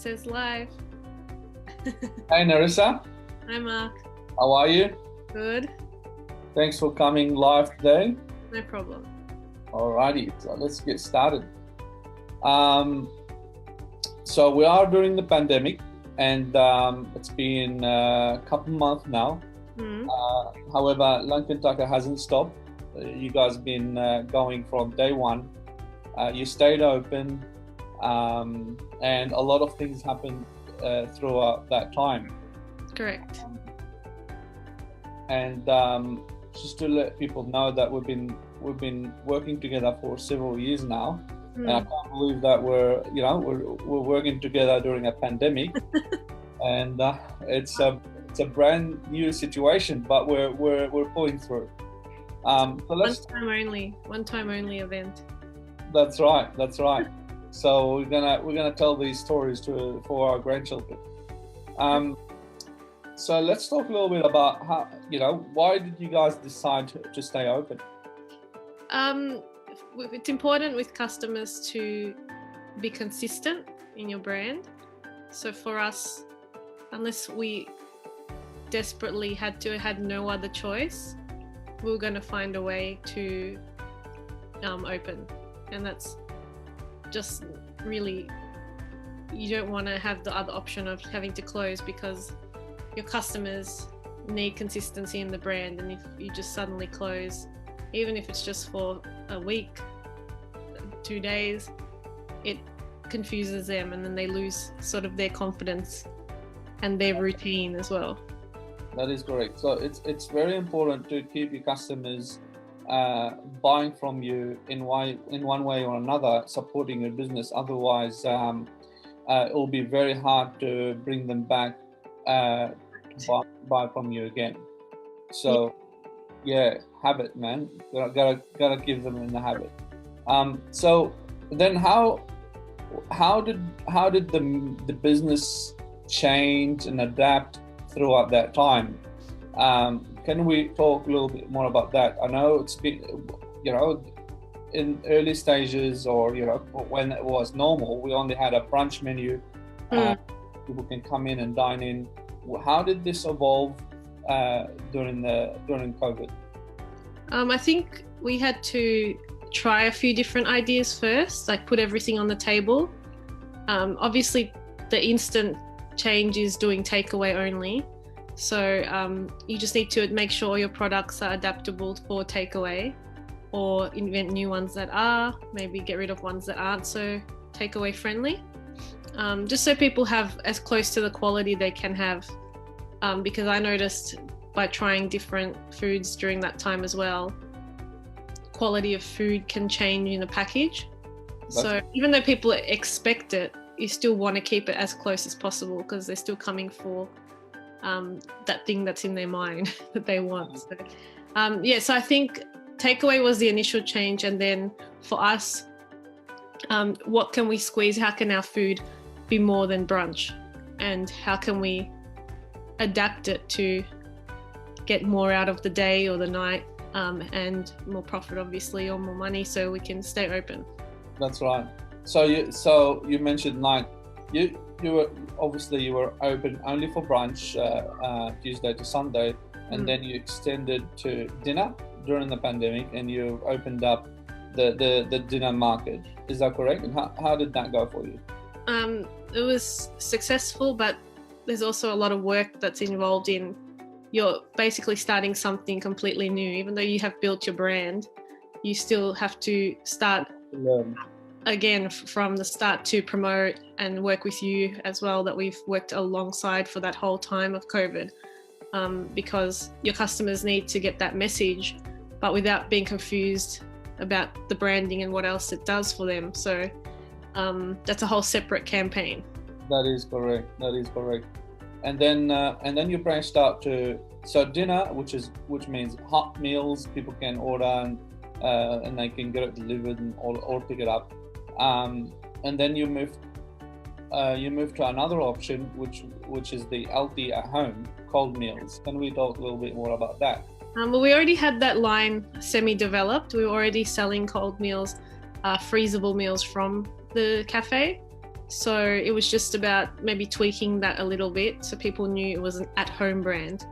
says live. Hey Nerissa, Hi Mark. how are you? Good. Thanks for coming live today. No problem. Alrighty, so let's get started. So we are during the pandemic, and it's been a couple months now. However, Lankan Tucker hasn't stopped. You guys have been going from day one. You stayed open, and a lot of things happened throughout that time. Correct. And just to let people know that we've been working together for several years now, and I can't believe that we're working together during a pandemic, and it's a brand new situation, but we're pulling through. So let's one time only event. That's right. So we're gonna tell these stories for our grandchildren. So let's talk a little bit about how, why did you guys decide to stay open? It's important with customers to be consistent in your brand. So for us, unless we desperately had no other choice, we were going to find a way to open. And that's just really, you don't want to have the other option of having to close, because your customers need consistency in the brand, and if you just suddenly close, even if it's just for a week, 2 days, it confuses them, and then they lose sort of their confidence and their routine as well. That is correct. So it's very important to keep your customers buying from you in one way or another, supporting your business. Otherwise, it will be very hard to bring them back to buy from you again. So yeah, habit, man. Gotta give them in the habit. So then how did the business change and adapt throughout that time? Can we talk a little bit more about that? I know it's been, in early stages, or when it was normal, we only had a brunch menu. People can come in and dine in. How did this evolve during COVID? I think we had to try a few different ideas first, like put everything on the table. Obviously, the instant change is doing takeaway only. So you just need to make sure your products are adaptable for takeaway, or invent new ones that are, maybe get rid of ones that aren't so takeaway friendly. Just so people have as close to the quality they can have. Because I noticed by trying different foods during that time as well, quality of food can change in a package. So even though people expect it, you still want to keep it as close as possible, because they're still coming for that thing that's in their mind that they want. So, so I think takeaway was the initial change, and then for us, what can we squeeze? How can our food be more than brunch, and how can we adapt it to get more out of the day or the night, and more profit, obviously, or more money, so we can stay open. That's right. So you mentioned night. You were open only for brunch, Tuesday to Sunday, and then you extended to dinner during the pandemic, and you opened up the dinner market. Is that correct? And how did that go for you? It was successful, but there's also a lot of work that's involved in, you're basically starting something completely new. Even though you have built your brand, you still have to start again from the start to promote and work with you as well, that we've worked alongside for that whole time of COVID, because your customers need to get that message, but without being confused about the branding and what else it does for them. So that's a whole separate campaign. That is correct. And then you branched out to dinner, which means hot meals. People can order and they can get it delivered or pick it up. And then you moved to another option, which is the LT at home, cold meals. Can we talk a little bit more about that? Well, we already had that line semi-developed. We were already selling cold meals, freezable meals from the cafe. So it was just about maybe tweaking that a little bit so people knew it was an at-home brand.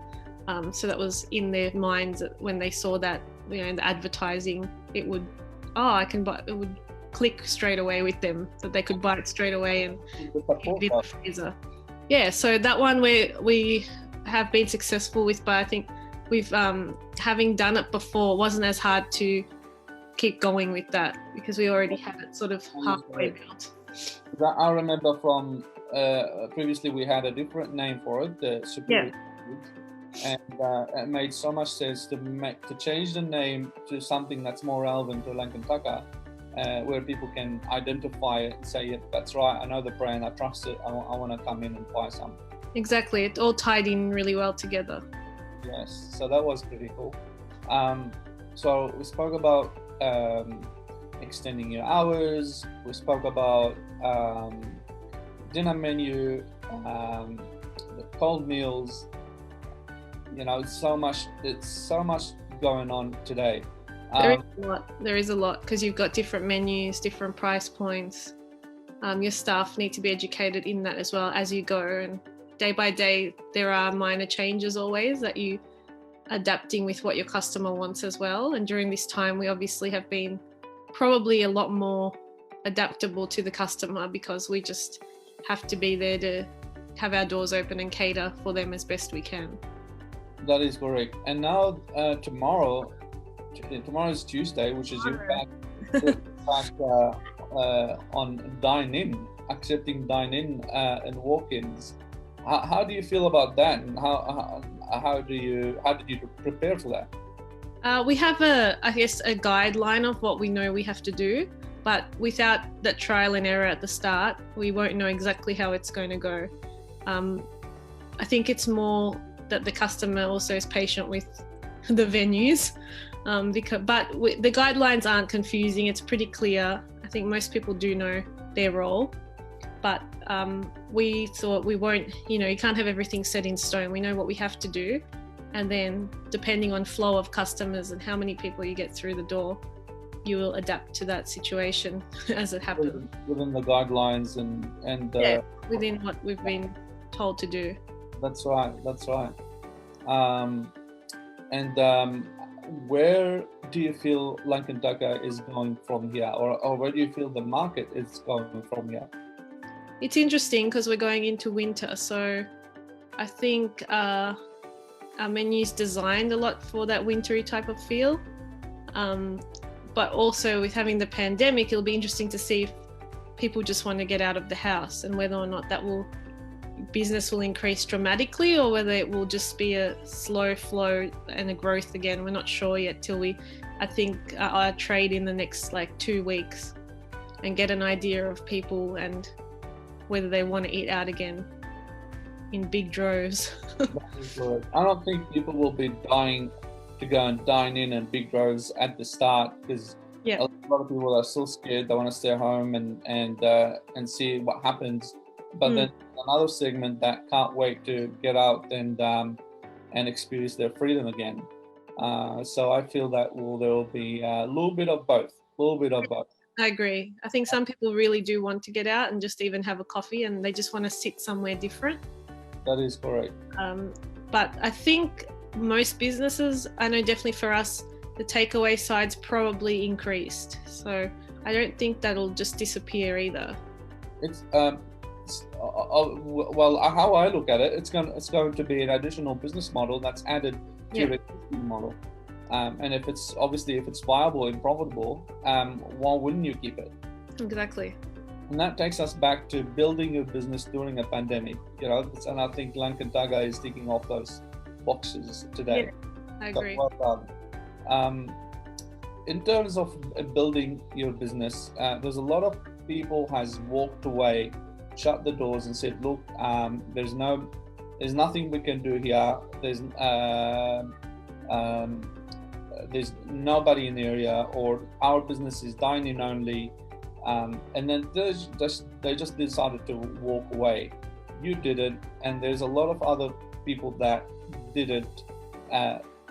So that was in their minds that when they saw that, you know, in the advertising, it would, I can buy, it would click straight away with them, that they could buy it straight away and keep it in the freezer. Yeah, so that one we have been successful with, but I think we've, having done it before, wasn't as hard to keep going with that because we already had it sort of halfway built. I remember from previously we had a different name for it, the Superior Food, and it made so much sense to change the name to something that's more relevant to Lankan Tucker, where people can identify it and say, yeah, that's right, I know the brand, I trust it, I want to come in and buy some. Exactly, it all tied in really well together. Yes, so that was pretty cool. So we spoke about extending your hours, we spoke about dinner menu, the cold meals. You know, it's so much going on today. There is a lot because you've got different menus, different price points. Your staff need to be educated in that as well as you go, and day by day there are minor changes always that you adapting with what your customer wants as well. And during this time we obviously have been probably a lot more adaptable to the customer because we just have to be there to have our doors open and cater for them as best we can. That is correct. And now tomorrow is Tuesday, which is your back on dine-in, accepting dine-in and walk-ins. How do you feel about that, and how did you prepare for that? We have a guideline of what we know we have to do, but without that trial and error at the start, we won't know exactly how it's going to go. I think it's more that the customer also is patient with the venues, but the guidelines aren't confusing. It's pretty clear. I think most people do know their role, but we thought we won't, you can't have everything set in stone. We know what we have to do, and then depending on flow of customers and how many people you get through the door, you will adapt to that situation as it happens. Within the guidelines and within what we've been told to do. That's right. Where do you feel Lankan Tucker is going from here, or where do you feel the market is going from here? It's interesting because we're going into winter, so I think our menu's designed a lot for that wintry type of feel. But also with having the pandemic, it'll be interesting to see if people just want to get out of the house and whether or not business will increase dramatically, or whether it will just be a slow flow and a growth again. We're not sure yet till I think I trade in the next 2 weeks and get an idea of people and whether they want to eat out again in big droves. I don't think people will be dying to go and dine in big droves at the start, because a lot of people are still scared. They want to stay home and see what happens. But then another segment that can't wait to get out and experience their freedom again. So I feel that there will be a little bit of both. I agree. I think some people really do want to get out and just even have a coffee, and they just want to sit somewhere different. That is correct. But I think most businesses, I know definitely for us, the takeaway side's probably increased. So I don't think that'll just disappear either. It's well, how I look at it, it's going to be an additional business model that's added to the existing model. And if it's viable and profitable, why wouldn't you keep it? Exactly. And that takes us back to building your business during a pandemic, and I think Lankan Tucker is ticking off those boxes today. Yeah, I agree. So well done. In terms of building your business, there's a lot of people has walked away, shut the doors and said, look, there's nothing we can do here. There's nobody in the area, or our business is dine-in only. And then they just decided to walk away. You didn't, and there's a lot of other people that didn't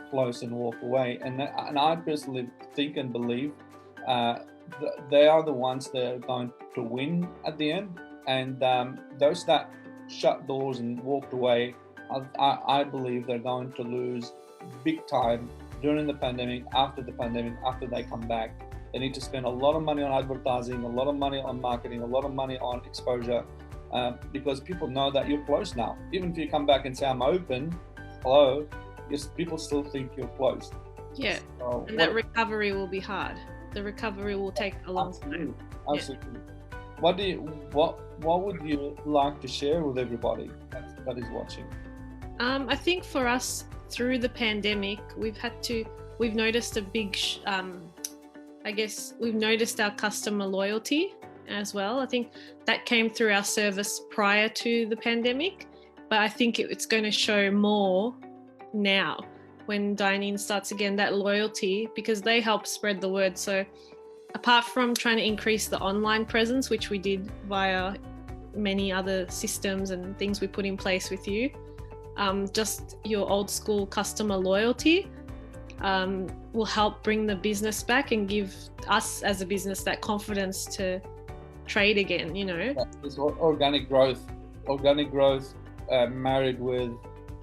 close and walk away. And I personally think and believe they are the ones that are going to win at the end. and those that shut doors and walked away, I believe they're going to lose big time during the pandemic, after they come back. They need to spend a lot of money on advertising, a lot of money on marketing, a lot of money on exposure, because people know that you're closed now. Even if you come back and say, I'm open, hello, yes, people still think you're closed. Yeah, so and that recovery will be hard. The recovery will take a long time. Absolutely. Yeah. What would you like to share with everybody that is watching? I think for us, through the pandemic, we've noticed a big, we've noticed our customer loyalty as well. I think that came through our service prior to the pandemic, but I think it's going to show more now when dine-in starts again, that loyalty, because they help spread the word. So apart from trying to increase the online presence, which we did via many other systems and things we put in place with you, just your old school customer loyalty will help bring the business back and give us as a business that confidence to trade again, you know. It's organic growth married with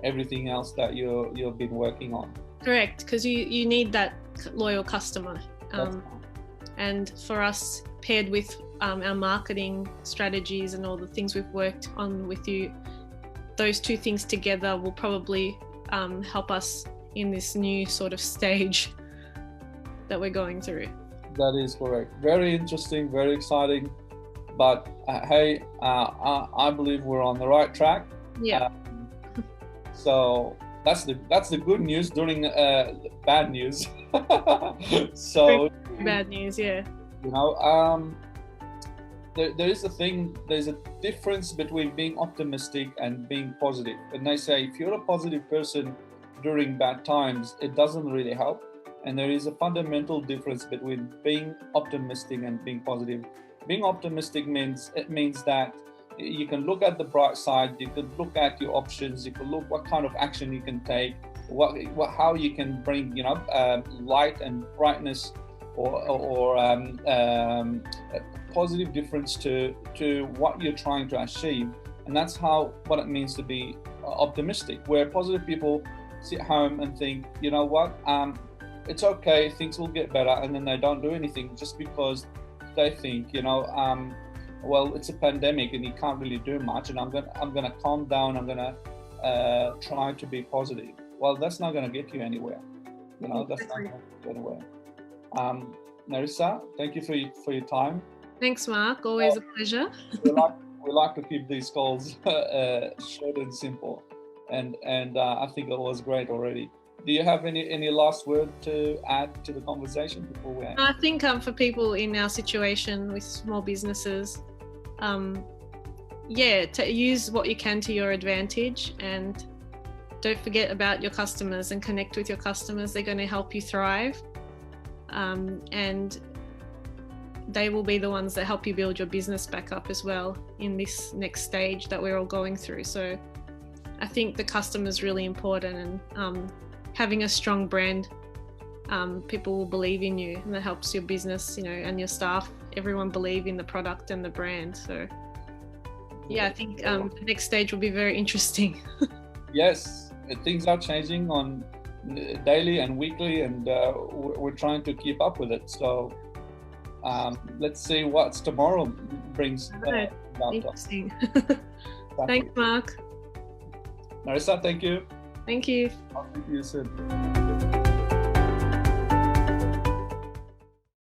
everything else that you've been working on. Correct, because you need that loyal customer. And for us, paired with our marketing strategies and all the things we've worked on with you, those two things together will probably help us in this new sort of stage that we're going through. That is correct. Very interesting, very exciting. But hey, I believe we're on the right track. Yeah. So that's the good news during bad news. So bad news, yeah. You know, there's a difference between being optimistic and being positive. And they say if you're a positive person during bad times, it doesn't really help. And there is a fundamental difference between being optimistic and being positive. Being optimistic means that you can look at the bright side, you can look at your options, you can look what kind of action you can take, how you can bring, you know, light and brightness or a positive difference to what you're trying to achieve. And that's what it means to be optimistic, where positive people sit home and think, you know what, it's okay, things will get better, and then they don't do anything just because they think, you know, well, it's a pandemic and you can't really do much, and I'm gonna calm down, I'm gonna try to be positive. Well, that's not gonna get you anywhere. You know, that's not gonna get you anywhere. Nerissa, thank you for your time. Thanks, Mark. Always a pleasure. we like to keep these calls short and simple, and I think it was great already. Do you have any last word to add to the conversation before we end? I think for people in our situation with small businesses, to use what you can to your advantage, and don't forget about your customers and connect with your customers. They're going to help you thrive, and they will be the ones that help you build your business back up as well in this next stage that we're all going through. So I think the customer is really important, and having a strong brand, people will believe in you, and that helps your business, you know, and your staff, everyone believe in the product and the brand. So yeah, I think the next stage will be very interesting. Yes, things are changing on daily and weekly, and we're trying to keep up with it. So let's see what tomorrow brings. Interesting. Thanks, Mark. Nerissa, thank you. Thank you. I'll see you soon.